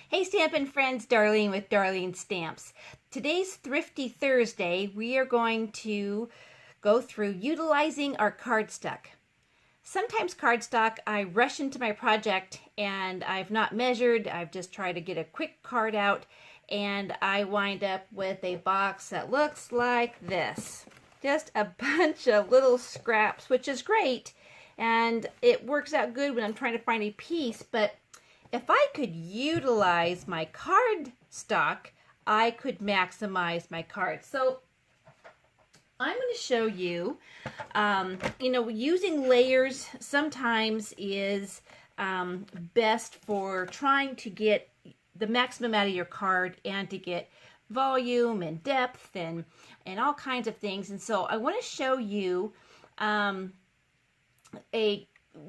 Hey Stampin' friends, Darlene with Darling Stamps. Today's Thrifty Thursday. We are going to go through utilizing our cardstock. Sometimes cardstock, I rush into my project and I've not measured. I've just tried to get a quick card out and I wind up with a box that looks like this. Just a bunch of little scraps, which is great. And it works out good when I'm trying to find a piece, but if I could utilize my cardstock, I could maximize my cards. So I'm going to show you, using layers sometimes is best for trying to get the maximum out of your card and to get volume and depth and all kinds of things. And so I want to show you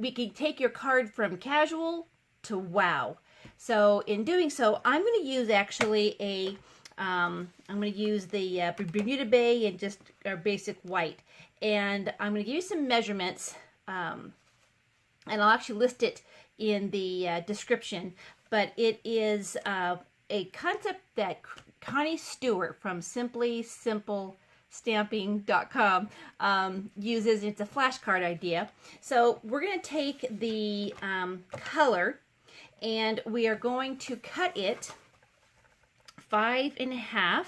we can take your card from casual to wow. So in doing so, I'm going to use actually I'm going to use the Bermuda Bay and just our basic white, and I'm going to give you some measurements, and I'll actually list it in the description. But it is a concept that Connie Stewart from SimplySimpleStamping.com uses. It's a flashcard idea. So we're going to take the color and we are going to cut it 5.5,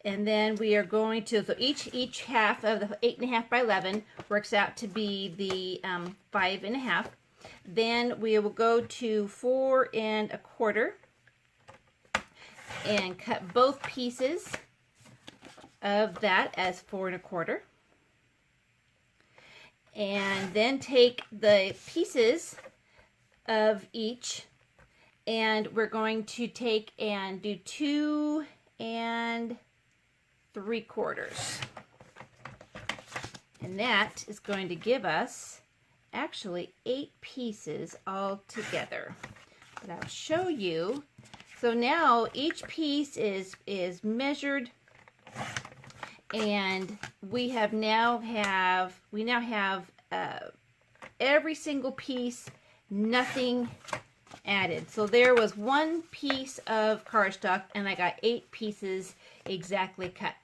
and then we are going to, so each half of the 8.5 by 11 works out to be the 5.5. Then we will go to 4.25 and cut both pieces of that as 4.25. And then take the pieces of each and we're going to take and do 2.75. And that is going to give us actually 8 pieces all together. But I'll show you. So now each piece is measured, and we now have every single piece, nothing added. So there was 1 piece of cardstock and I got 8 pieces exactly cut.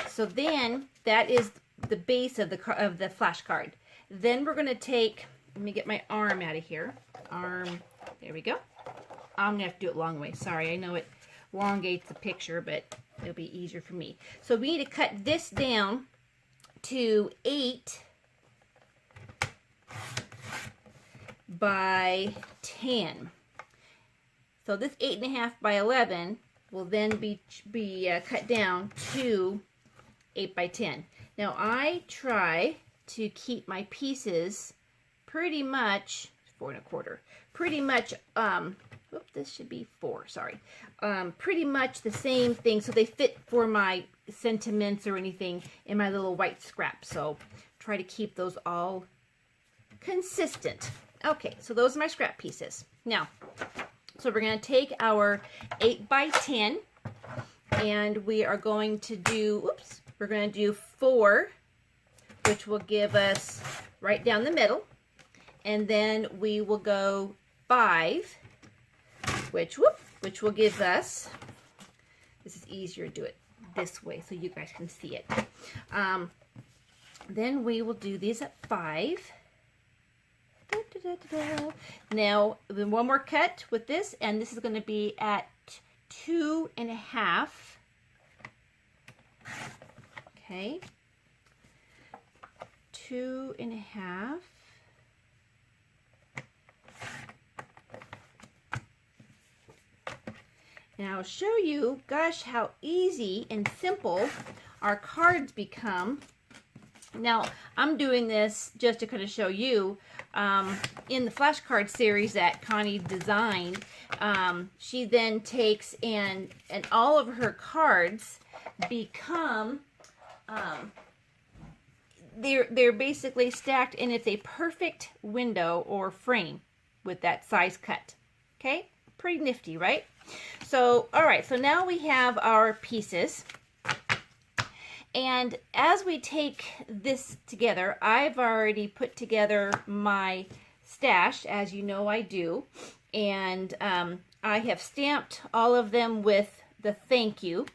So then that is the base of the flashcard. Then we're going to take, let me get my arm out of here. There we go. I'm going to have to do it long way. Sorry, I know it elongates the picture, but it'll be easier for me. So we need to cut this down to 8 by 10. So this 8.5 by 11 will then be cut down to 8 by 10. Now I try to keep my pieces pretty much 4.25. Pretty much, this should be 4. Sorry. Pretty much the same thing, so they fit for my sentiments or anything in my little white scrap. So try to keep those all consistent. Okay, so those are my scrap pieces. Now, so we're going to take our 8 by 10 and we are going to do, we're going to do 4, which will give us right down the middle. And then we will go 5, which will give us, this is easier to do it this way so you guys can see it. Then we will do these at 5. Now, then one more cut with this, and this is going to be at 2.5. Okay, 2.5. And I'll show you, gosh, how easy and simple our cards become. Now, I'm doing this just to kind of show you, in the flashcard series that Connie designed, she then takes and all of her cards become, they're basically stacked, and it's a perfect window or frame with that size cut. Okay, pretty nifty, right? So, all right, so now we have our pieces. And as we take this together, I've already put together my stash, as you know I do, and I have stamped all of them with the thank you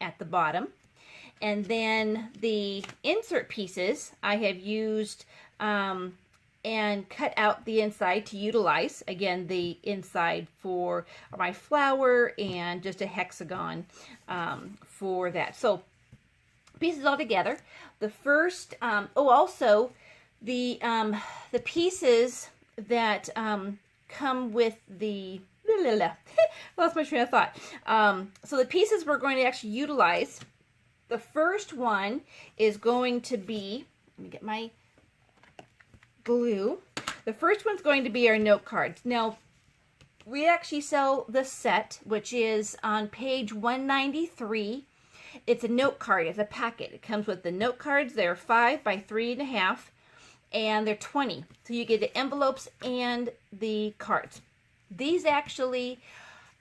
at the bottom. And then the insert pieces I have used and cut out the inside to utilize, again, the inside for my flower and just a hexagon for that. So pieces all together. The first, also the pieces that come with the, lost my train of thought. So the pieces we're going to actually utilize, the first one is going to be, let me get my glue. The first one's going to be our note cards. Now, we actually sell the set, which is on page 193. It's a note card. It's a packet. It comes with the note cards. They're 5 by 3.5, and they're 20. So you get the envelopes and the cards. These actually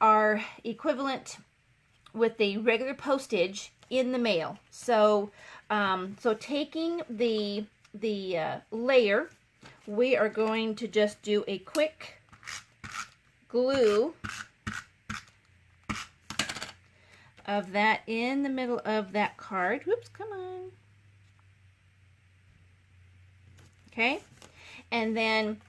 are equivalent with the regular postage in the mail. So, so taking the layer, we are going to just do a quick glue of that in the middle of that card. Whoops, come on. Okay, and then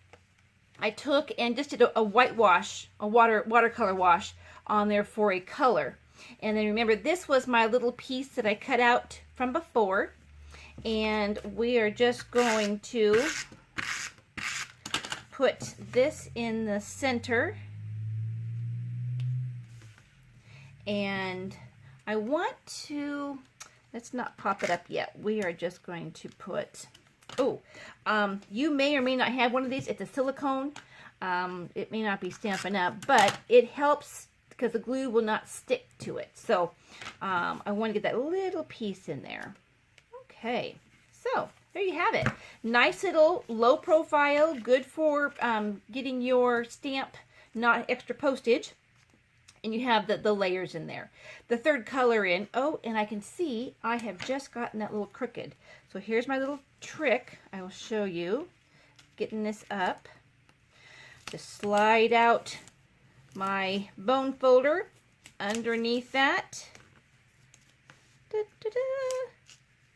I took and just did a whitewash, a watercolor wash on there for a color. And then remember, this was my little piece that I cut out from before, and we are just going to put this in the center, and I want to, let's not pop it up yet. We are just going to put, you may or may not have one of these. It's a silicone. It may not be Stampin' Up, but it helps because the glue will not stick to it. So I want to get that little piece in there. Okay, so there you have it. Nice little low profile, good for getting your stamp, not extra postage. And you have the layers in there. The third color in, and I can see I have just gotten that little crooked. So here's my little trick. I will show you. Getting this up. Just slide out my bone folder underneath that.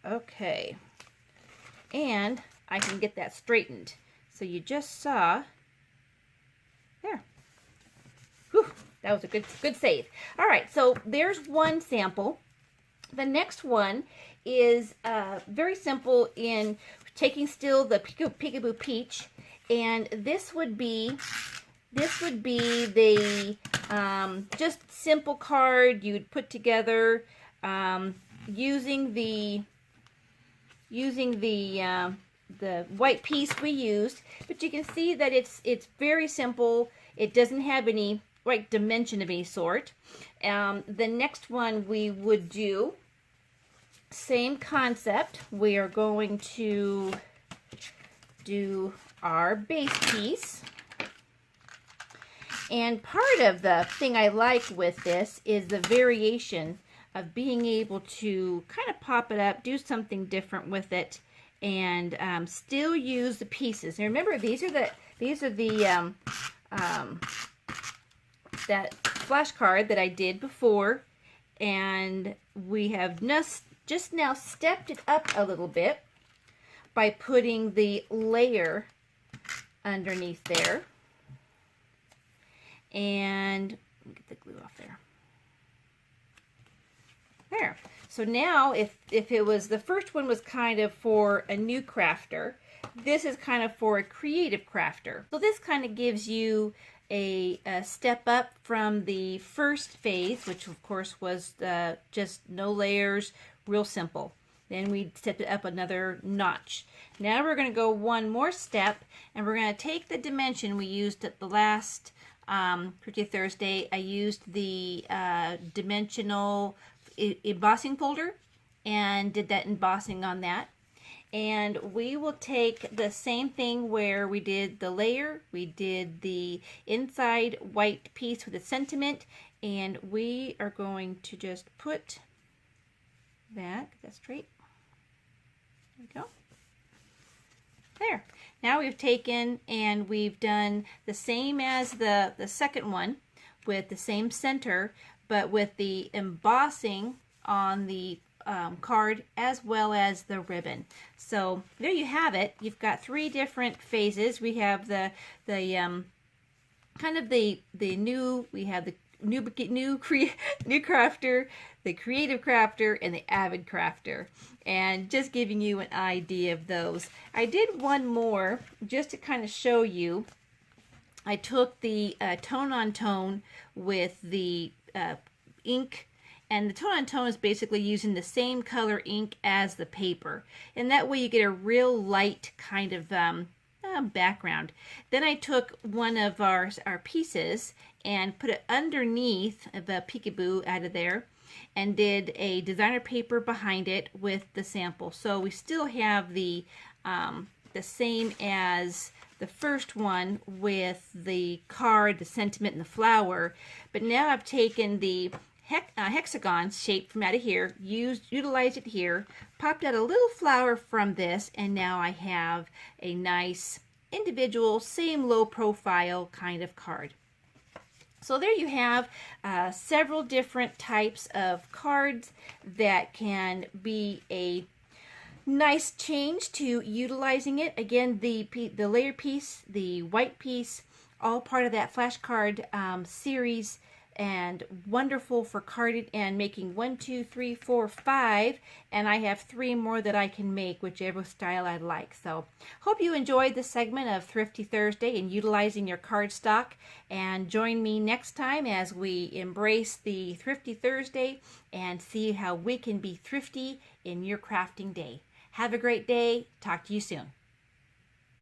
Okay. And I can get that straightened. So you just saw, there. Whew, that was a good save. All right, so there's one sample. The next one is very simple in taking still the Peekaboo Peach, and this would be the just simple card you'd put together using the white piece we used, but you can see that it's very simple. It doesn't have any right dimension of any sort. The next one we would do, same concept. We are going to do our base piece. And part of the thing I like with this is the variation of being able to kind of pop it up, do something different with it, and still use the pieces. And remember, these are the that flashcard that I did before, and we have just now stepped it up a little bit by putting the layer underneath there. And let me get the glue off there. There. So now if it was, the first one was kind of for a new crafter, this is kind of for a creative crafter. So this kind of gives you a step up from the first phase, which of course was just no layers, real simple. Then we stepped it up another notch. Now we're going to go one more step, and we're going to take the dimension we used at the last Thrifty Thursday. I used the dimensional embossing folder and did that embossing on that. And we will take the same thing where we did the layer, we did the inside white piece with the sentiment, and we are going to just put that, get that straight. There we go. There. Now we've taken and we've done the same as the second one with the same center, but with the embossing on the card as well as the ribbon. So there you have it. You've got 3 different phases. We have the kind of the new, we have the new crafter, the creative crafter, and the avid crafter, and just giving you an idea of those. I did one more just to kind of show you. I took the tone on tone with the ink, and the tone on tone is basically using the same color ink as the paper, and that way you get a real light kind of background. Then I took one of our pieces and put it underneath the peekaboo out of there and did a designer paper behind it with the sample. So we still have the same as the first one with the card, the sentiment, and the flower, but now I've taken the hexagon shape from out of here, utilized it here, popped out a little flower from this, and now I have a nice individual, same low profile kind of card. So there you have several different types of cards that can be a nice change to utilizing it. Again, the layer piece, the white piece, all part of that flashcard series, and wonderful for carding and making 1, 2, 3, 4, 5, and I have 3 more that I can make, whichever style I like. So hope you enjoyed this segment of Thrifty Thursday and utilizing your cardstock, and join me next time as we embrace the Thrifty Thursday and see how we can be thrifty in your crafting day. Have a great day. Talk to you soon.